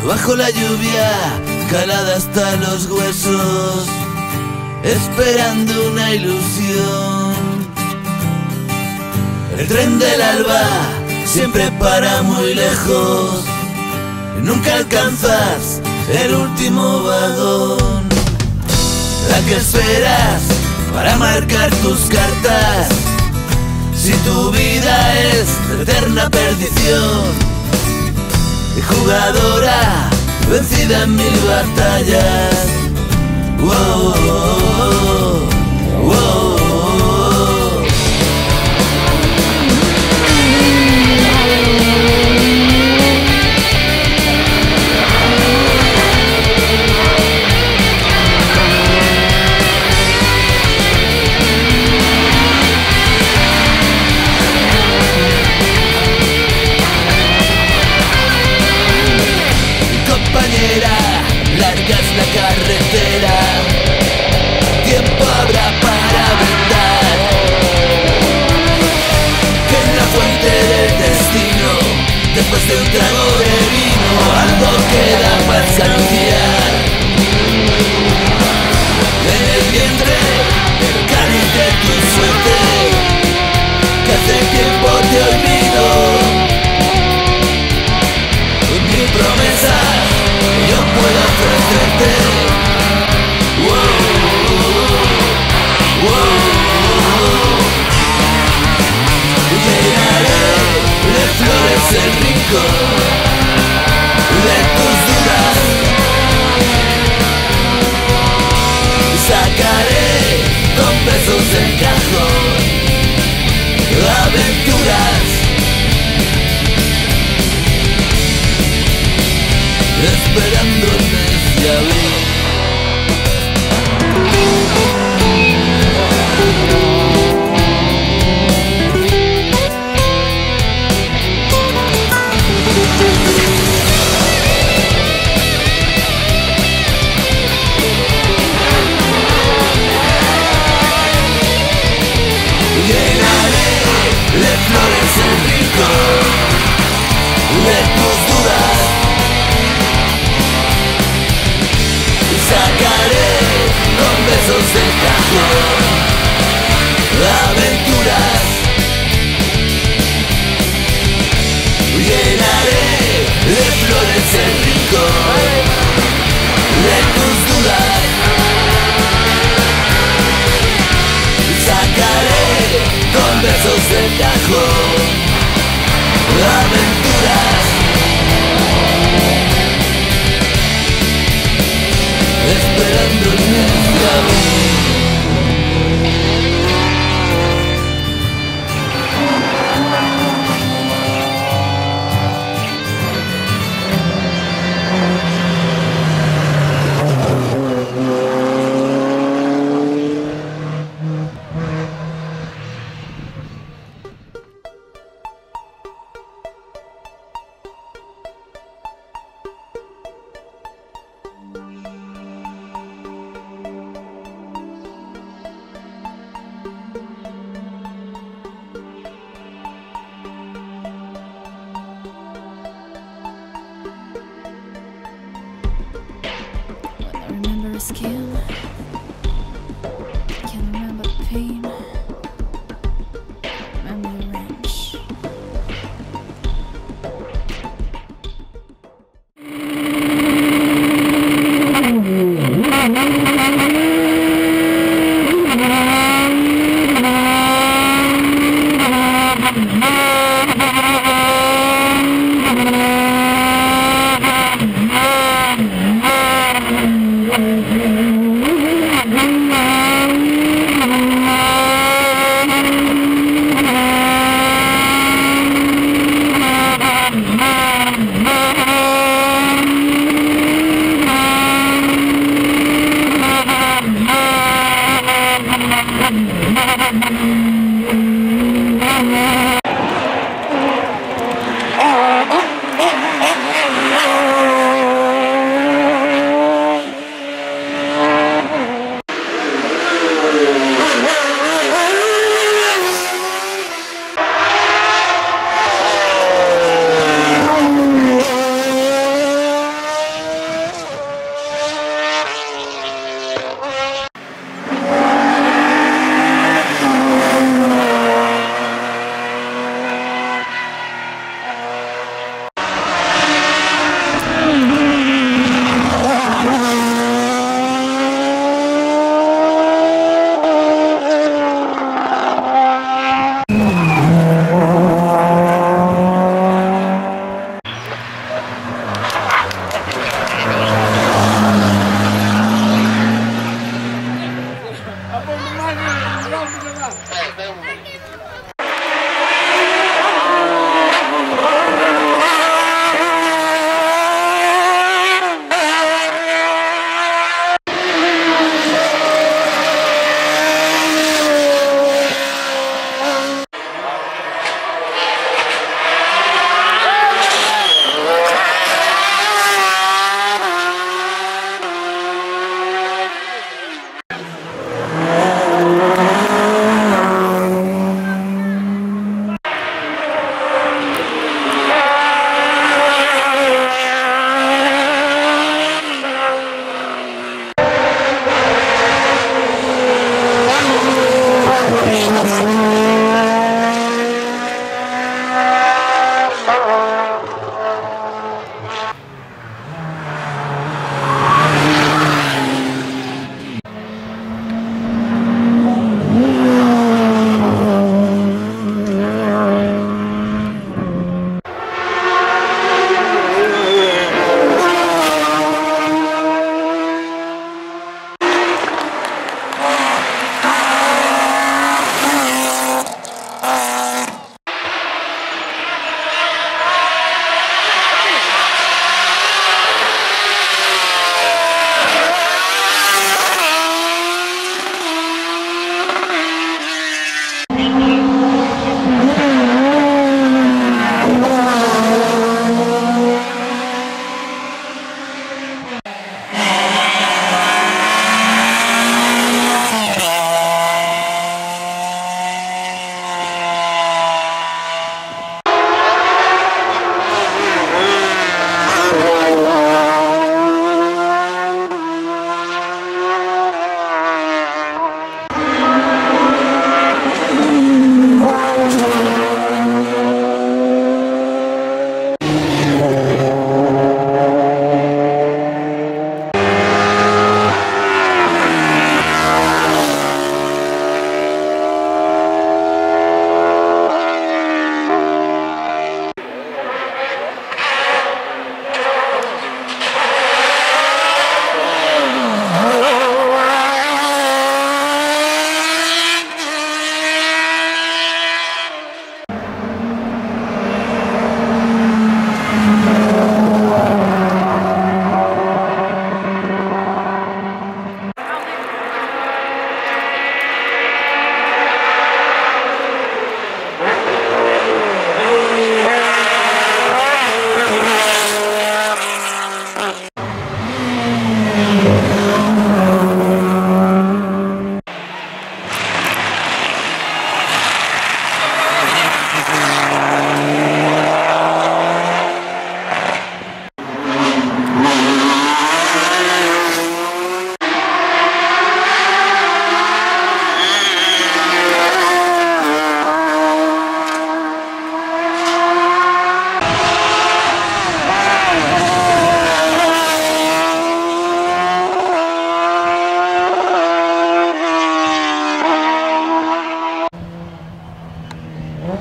bajo la lluvia, calada hasta los huesos, esperando una ilusión. El tren del alba siempre para muy lejos, nunca alcanzas el último vagón. La que esperas para marcar tus cartas, si tu vida es eterna perdición. Y jugadora vencida en 1000 batallas. Wow, wow, wow. Largas la carretera, tiempo habrá para brindar, que en la fuente del destino, después de un trago de vino, algo queda para anunciar. En el vientre, el cáliz de tu suerte, que hace tiempo te olvido. Mi promesa yo puedo ofrecerte. Wow, wow. Llenaré de flores el rincón de tus dudas. Sacaré con besos del cajón aventuras, esperando el mes de abril. Llenaré de flores el rincón de tus dudas. Sacaré con besos del cajón aventuras. Llenaré de flores el rincón de tus dudas. Sacaré con besos del cajón aventuras, esperando el mes de abril. Remember skin, can remember pain, remember the wrench.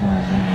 Bye.